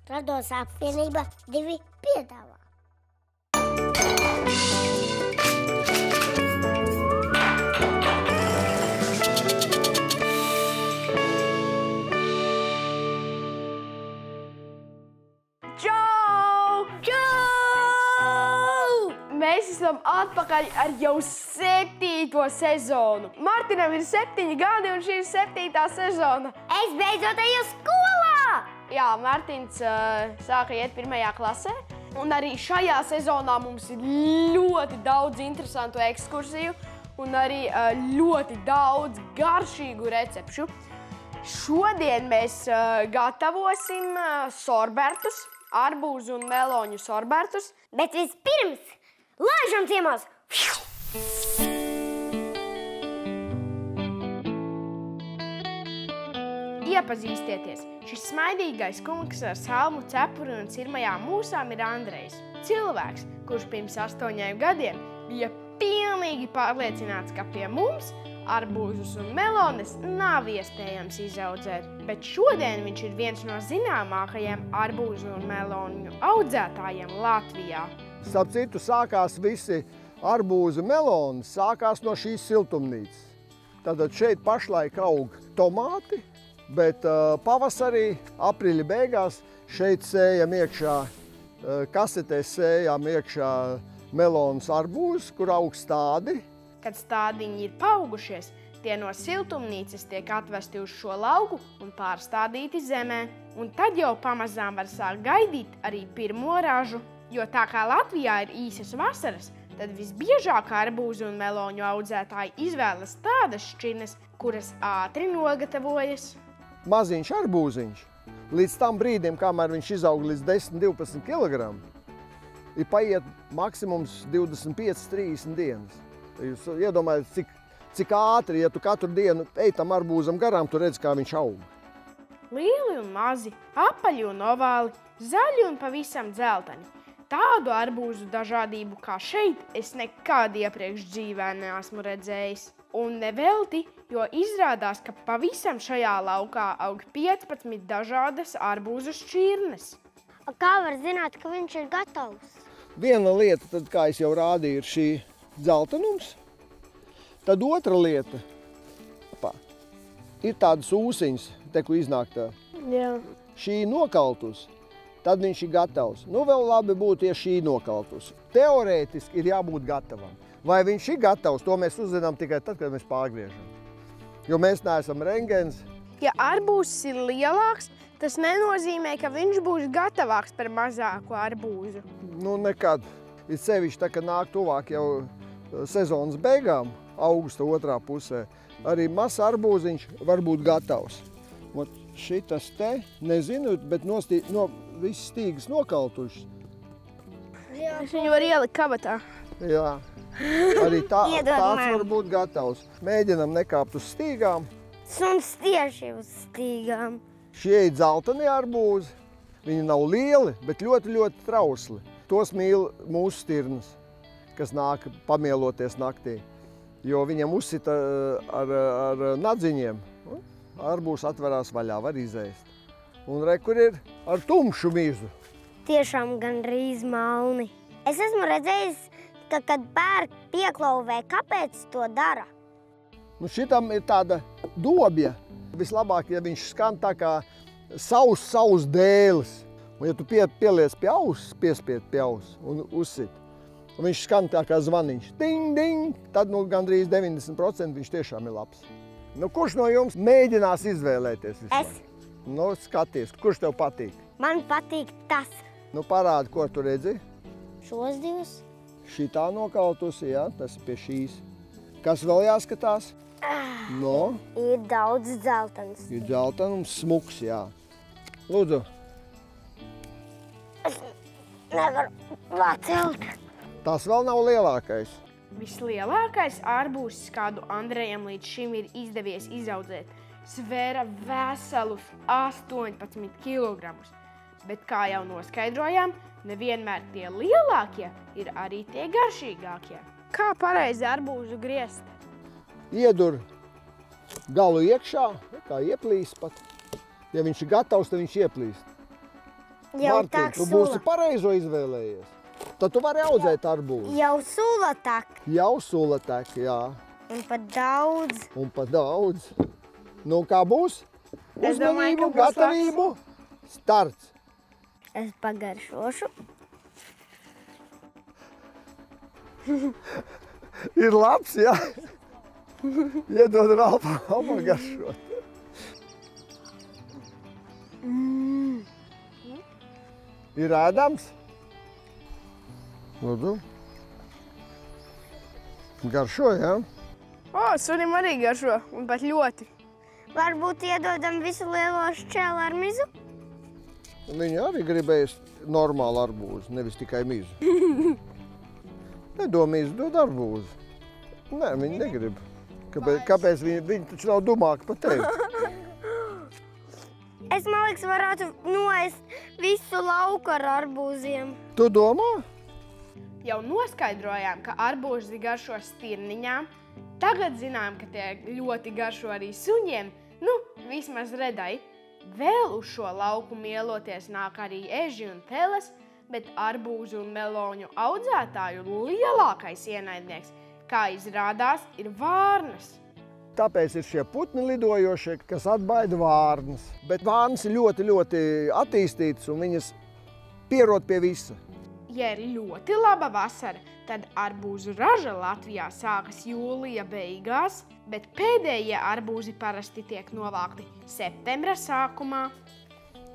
Rados apvienība 2 piedāvā. Mēs esam atpakaļ ar jau 7. sezonu. Martinam ir 7 gadi un šī ir 7. sezona. Es beidzot eju skolā! Jā, Martins sāka iet 1. klasē. Un arī šajā sezonā mums ir ļoti daudz interesantu ekskursiju un arī ļoti daudz garšīgu recepšu. Šodien mēs gatavosim sorbertus, arbūzu un meloņu sorbertus. Bet vispirms laižam ciemos! Iepazīstieties! Šis smaidīgais kungs ar salmu, cepuri un cirmajām mūsām ir Andrejs. Cilvēks, kurš pirms 8 gadiem bija pilnīgi pārliecināts, ka pie mums arbūzus un melones nav iespējams izaudzēt. Bet šodien viņš ir viens no zināmākajiem arbūzu un meloņu audzētājiem Latvijā. Starp citu, sākās visi arbūzu meloni, sākās no šīs siltumnīcas. Tātad šeit pašlaik aug tomāti, bet pavasarī, aprīļa beigās, šeit sējam iekšā, kasetēs sējām iekšā melonus arbūzus, kur aug stādi. Kad stādiņi ir paaugušies, tie no siltumnīcas tiek atvesti uz šo lauku un pārstādīti zemē. Un tad jau pamazām var sākt gaidīt arī pirmo ražu. Jo tā kā Latvijā ir īsas vasaras, tad visbiežāk arbūzu un meloņu audzētāji izvēlas tādas šķirnes, kuras ātri nogatavojas. Maziņš arbūziņš, līdz tam brīdim, kamēr viņš izaug līdz 10–12 kg, ir paiet maksimums 25–30 dienas. Jūs iedomājaties, cik ātri, ja tu katru dienu ej tam arbūzam garām, tu redzi, kā viņš aug. Lieli un mazi, apaļi un ovāli, zaļi un pavisam dzelteni. Tādu arbūzu dažādību kā šeit es nekad iepriekš dzīvē neesmu redzējis. Un nevelti, jo izrādās, ka pavisam šajā laukā aug 15 dažādas arbūzu šķirnes. Kā var zināt, ka viņš ir gatavs? Viena lieta, tad, kā es jau rādīju, ir šī dzeltenums. Tad otra lieta ir tādas ūsiņas, te, ko iznāk tā. Jā. Šī nokaltus. Tad viņš ir gatavs. Nu, vēl labi būtu, ja šī nokaltus. Teorētiski ir jābūt gatavam. Vai viņš ir gatavs, to mēs uzzinām tikai tad, kad mēs pārgriežam. Jo mēs neesam rengens. Ja arbūzs ir lielāks, tas nenozīmē, ka viņš būs gatavāks par mazāku arbūzu. Nu, nekad. Ir sevišķi, tā, ka nāk tuvāk jau sezonas beigām, augusta otrā pusē. Arī mazs arbūziņš var būt gatavs. Un šitas te, nezinu, bet visas stīgas nokaltušas. Es viņu varu ielikt kabatā. Jā, arī tāds var būt gatavs. Mēģinam nekāpt uz stīgām. Suns tieši uz stīgām. Šie ir dzeltenie arbūzi. Viņi nav lieli, bet ļoti, ļoti trausli. Tos mīl mūsu stirnas, kas nāk pamieloties naktī. Jo viņam uzsita ar nadziņiem. Arbūs atverās vaļā, var izēst. Un re, kur ir ar tumšu mizu. Tiešām gandrīz melni. Es esmu redzējis, ka, kad pērk pieklauvē, kāpēc to dara? Nu, šitam ir tāda dobja. Vislabāk, ja viņš skan tā kā savs dēlis. Un ja tu pieliec pie auss, piespied pie auss un uzsit, un viņš skan tā kā zvaniņš. Ding, ding! Tad nu, gandrīz 90% viņš tiešām ir labs. Nu, kurš no jums mēģinās izvēlēties vispār? Es. Nu, skaties, kurš tev patīk? Man patīk tas. Nu, parādi, ko tu redzi? Šos divus. Šitā nokaltusi, jā, tas ir pie šīs. Kas vēl jāskatās? No? Ir daudz dzeltens. Ir dzeltenums, smuks, jā. Lūdzu. Es nevaru pacelt. Tas vēl nav lielākais. Vislielākais arbūzs, kādu Andrejam līdz šim ir izdevies izaudzēt, svēra veselus 18 kilogramus. Bet, kā jau noskaidrojām, nevienmēr tie lielākie ir arī tie garšīgākie. Kā pareizi arbūzu griezt? Iedur galu iekšā, kā ieplīst pat. Ja viņš ir gatavs, tad viņš ieplīst. Jau Martin, tā tu sula. būsi pareizo izvēlējies. Tad tu vari audzēt arbūzu. Jau sula tak. Jau sula tek, jā. Un pat daudz. Un pat daudz. Nu, kā būs? Es domāju, ka Uzmanību, būs gatavību, starts. Es pagaršošu. Ir labs, jā. Iedod Ralfam garšot. Ir ēdams? Lūdzu. Garšo, jā? O, sunim arī garšo, un pat ļoti. Varbūt iedodam visu lielo šķēlu ar mizu? Viņi arī gribēs normālu arbūzu, nevis tikai mizu. Nedomīs, dod arbūzu. Nē, viņi negrib. Kāpēc viņi taču nav dumāki par tevi? Es, man liekas, varētu noēst visu lauku ar arbūziem. Tu domā? Jau noskaidrojām, ka arbūzi garšo stirniņām. Tagad zinām, ka tie ļoti garšo arī suņiem. Nu, vismaz redai. Vēl uz šo lauku mieloties nāk arī eži un teles, bet arbūzu un meloņu audzētāju lielākais ienaidnieks, kā izrādās, ir vārnas. Tāpēc ir šie putni lidojošie, kas atbaida vārnas. Bet vārnas ir ļoti, ļoti attīstītas un viņas pierod pie visa. Ja ir ļoti laba vasara, tad arbūzu raža Latvijā sākas jūlija beigās, bet pēdējie arbūzi parasti tiek novākti septembra sākumā.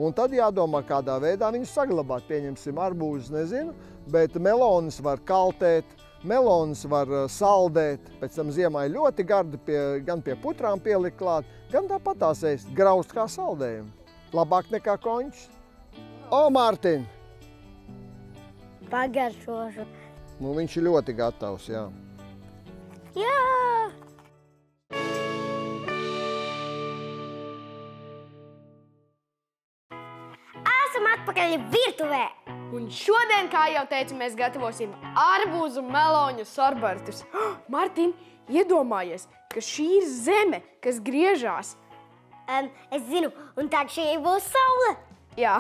Un tad jādomā, kādā veidā viņus saglabāt. Pieņemsim arbūzus, nezinu, bet melonis var kaltēt, melonis var saldēt. Pēc tam ziemā ir ļoti gardi, gan pie putrām pielikt klāt, gan tāpatās ēst, graust kā saldējumu. Labāk nekā končs. O, Mārtiņ! Pagaršošu. Nu, viņš ir ļoti gatavs, jā. Jā! Esam atpakaļ virtuvē. Un šodien, kā jau teicu, mēs gatavosim arbūzu meloņu sorbertus. Martin, iedomājies, ka šī ir zeme, kas griežās. Es zinu, un tad šī būs saule. Jā,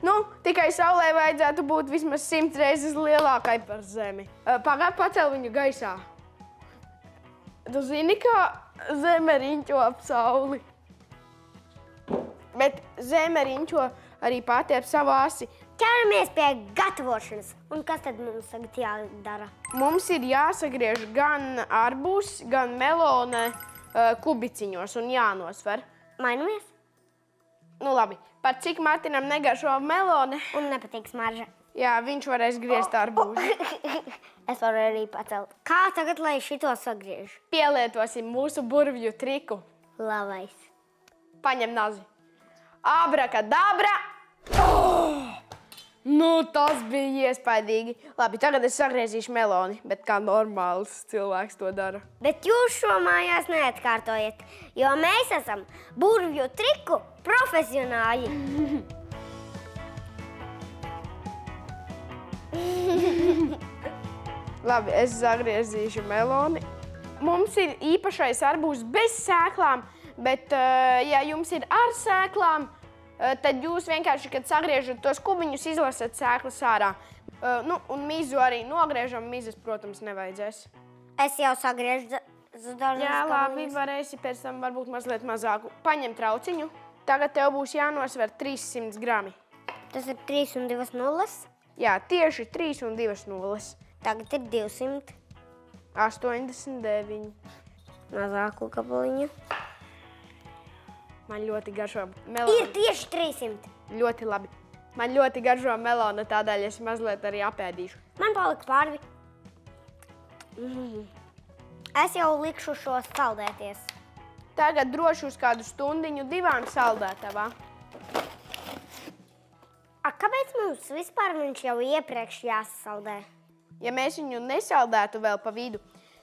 nu, tikai saulē vajadzētu būt vismaz 100 reizes lielākai par zemi. Pagād, pacel viņu gaisā. Tu zini, kā zeme riņķo ap sauli? Bet zeme riņķo arī pati ap savu asi. Ķeramies pie gatavošanas. Un kas tad mums tagad jādara? Mums ir jāsagriež gan arbūs, gan melone kubiciņos un jānosver. Mainamies? Nu labi, par cik Martinam negaršo melone, Un nepatīk smarža. jā, viņš varēs griezt arbūzi. Es varu arī pacelt. Kā tagad, lai šito sagriež? Pielietosim mūsu burvju triku. Labais. Paņem nazi. Abrakadabra! Nu, tas bija iespaidīgi. Labi, tagad es sagriezīšu meloni, bet kā normāls cilvēks to dara. Bet jūs šo mājās neatkārtojiet, jo mēs esam burvju triku profesionāļi. Labi, es sagriezīšu meloni. Mums ir īpašais arbūzs bez sēklām, bet, ja jums ir ar sēklām, tad jūs vienkārši, kad sagriežat tos kubiņus, izlasat sēklas ārā. Nu, un mizu arī nogriežam. Mizas, protams, nevajadzēs. Es jau sagriežu dažas Jā, labi, gabalus. varēsi pēc tam varbūt mazliet mazāku. Paņem trauciņu. Tagad tev būs jānosver 300 grami. Tas ir 3 un 2 nulles. Jā, tieši 3 un 2 nulles. Tagad ir 200. 89. Mazāku gabaliņu. Man ļoti garšo Ir melona. tieši 300. Ļoti labi. Man ļoti garšo melona, tādēļ es mazliet arī apēdīšu. Man palika pārvi. Es jau likšu šos saldēties. Tagad droši uz kādu stundiņu, 2 saldētavā. Kāpēc mums vispār viņš jau iepriekš jāsasaldē? Ja mēs viņu nesaldētu vēl pa vidu,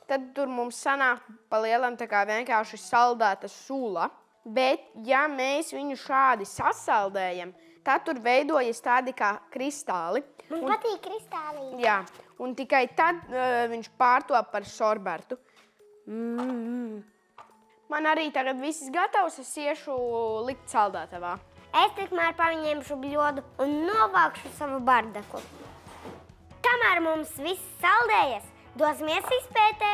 tad tur mums sanāk pa lielam tā kā vienkārši saldēta sula. Bet, ja mēs viņu šādi sasaldējam, tad tur veidojas tādi kā kristāli. Man patīk kristālī. Jā, un tikai tad viņš pārtop par sorbertu. Man arī tagad viss gatavs, es iešu likt saldētavā. Es tikmēr paņemšu bļodu un novākšu savu bardaku. Kamēr mums viss saldējas, dosimies izpētē.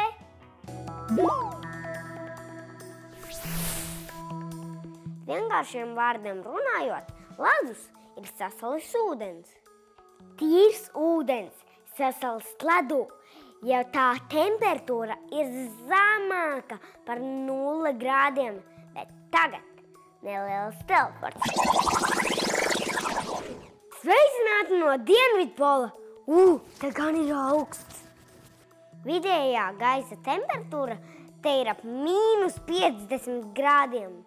Vienkāršiem vārdiem runājot, ledus ir sasalis ūdens. Tīrs ūdens sasalis ledu, ja tā temperatūra ir zemāka par 0 grādiem, bet tagad neliels teleports. Sveicināti no Dienvidpola! Te gan ir augsts! Vidējā gaisa temperatūra te ir ap -50 grādiem.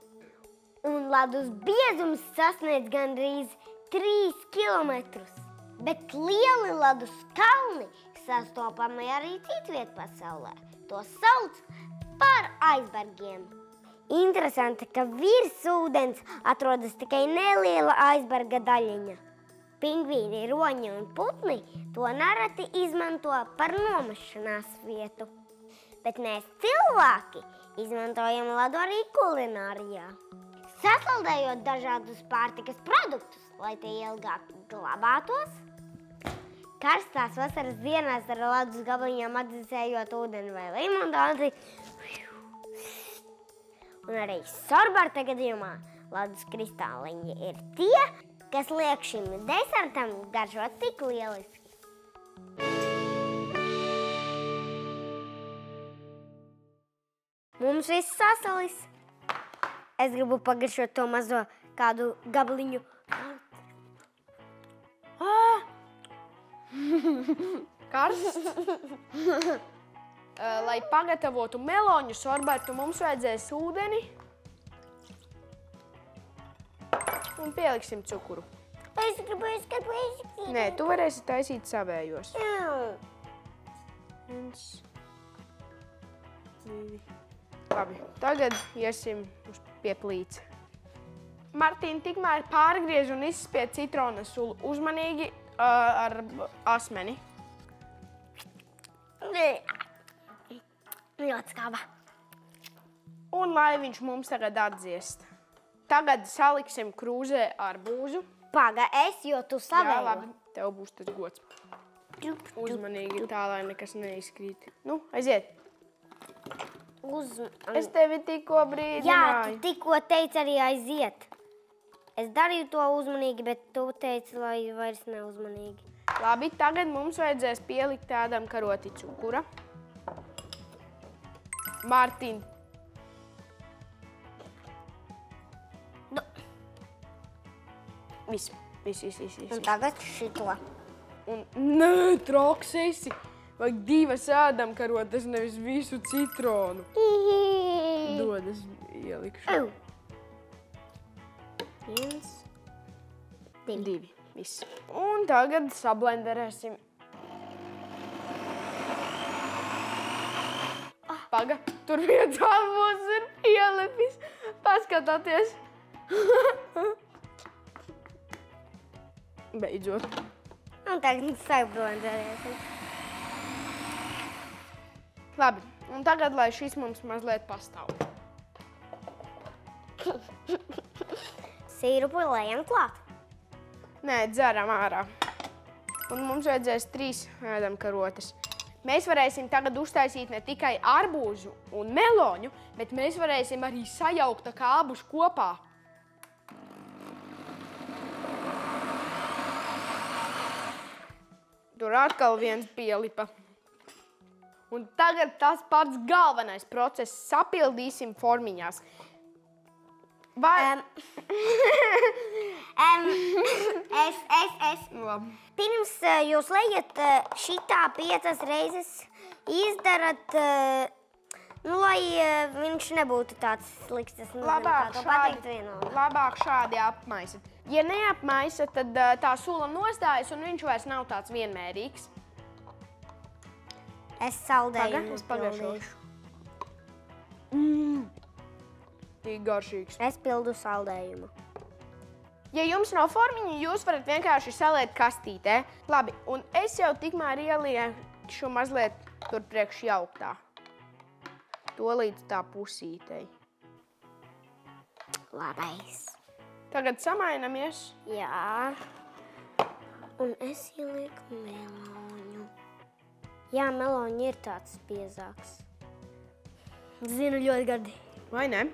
Un ledus biezums sasniedz gandrīz 3 kilometrus. Bet lieli ledus kalni sastopami arī citviet pasaulē. To sauc par aizbergiem. Interesanti, ka virs ūdens atrodas tikai neliela aizberga daļiņa. Pingvīni, roņi un putni to nereti izmanto par nomešanās vietu. Bet mēs cilvēki izmantojam ledu arī kulinārijā. Sasaldējot dažādus pārtikas produktus, lai tie ilgāk glabātos. Karstās vasaras dienās ar ledus gabaliņām atdzesējot ūdeni vai limonādi. Un arī sorbarta gadījumā ledus kristāliņi ir tie, kas liek šim desertam garšot tik lieliski. Mums viss sasalis. Es gribu pagaršot to mazo kādu gabaliņu. Karsts. Lai pagatavotu meloņu sorbertu, mums vajadzēs ūdeni un pieliksim cukuru. Es gribu. Nē, tu varēsi taisīt savējos. 1, 2. Labi, tagad iesim pie plīca. Martīna, tikmēr pārgriež un izspied citrona sulu uzmanīgi ar asmeni. Ļoti skāba. Un lai viņš mums tagad atdziest. Tagad saliksim krūzē ar būzu. Jo tu savējo. Jā, labi, tev būs tas gods. Uzmanīgi tā, lai nekas neizkrīt. Nu, aiziet. Es tevi tikko brīdināju. Jā, tu tikko teici arī aiziet. Es darīju to uzmanīgi, bet tu teici, lai vairs neuzmanīgi. Labi, tagad mums vajadzēs pielikt tādam karoti cukura. Mārtiņ. Viss. Un tagad šito. Un nē, troks esi. Vajag 2 ēdamkarotes, nevis visu citronu. Dod, es ielikšu. 1, 2. Viss. Un tagad sablenderēsim. Paga, tur viens albūs ir pielipis. Paskatāties. Beidzot. Un tagad sablenderēsim. Labi, un tagad, lai šis mums mazliet pastāv. Sīrupu lejam klāt. Nē, dzeram ārā. Un mums vajadzēs 3 ēdamkarotes. Mēs varēsim tagad uztaisīt ne tikai arbūzu un meloņu, bet mēs varēsim arī sajaukt abus kopā. Tur atkal viens pielipa. Un tagad tas pats galvenais process. Sapildīsim formiņās. Vai... Labi. Pirms jūs lejat šitā 5 reizes, izdarat, lai viņš nebūtu tāds slikts. Labāk šādi apmaisat. Ja neapmaisat, tad tā sula nostājas un viņš vairs nav tāds vienmērīgs. Es saldējumu pildīšu. Tik garšīgs. Es pildu saldējumu. Ja jums nav formiņa, jūs varat vienkārši saliet kastītē. Labi, un es jau tikmēr ieliekšu mazliet tur priekš jauktā. To līdz tā pusītei. Labais. Tagad samainamies. Jā. Un es ielieku meloņu. Jā, meloņi ir tāds biezāks. Zinu, ļoti gardi. Vai ne?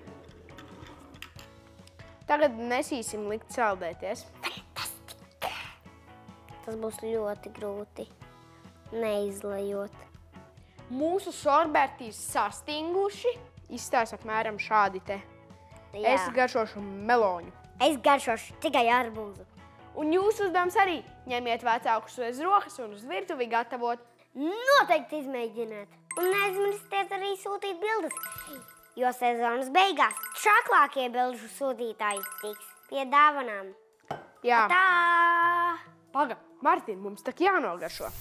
Tagad nesīsim likt saldēties. Tas būs ļoti grūti, neizlejot. Mūsu sorbērtīs sastinguši. Izstājas apmēram šādi te. Jā. Es garšošu meloņu. Es garšošu tikai arbūzu. Un jūsu uzdevums arī ņemiet vecākus uz rokas un uz virtuvi gatavot. Noteikti izmēģiniet. Un neaizmirstiet arī sūtīt bildes, jo sezonas beigās čaklākie bilžu sūtītāji tiks pie dāvanām. Jā. Tā! Paga, Martin, mums tak jānogaršo.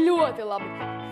Ļoti labi.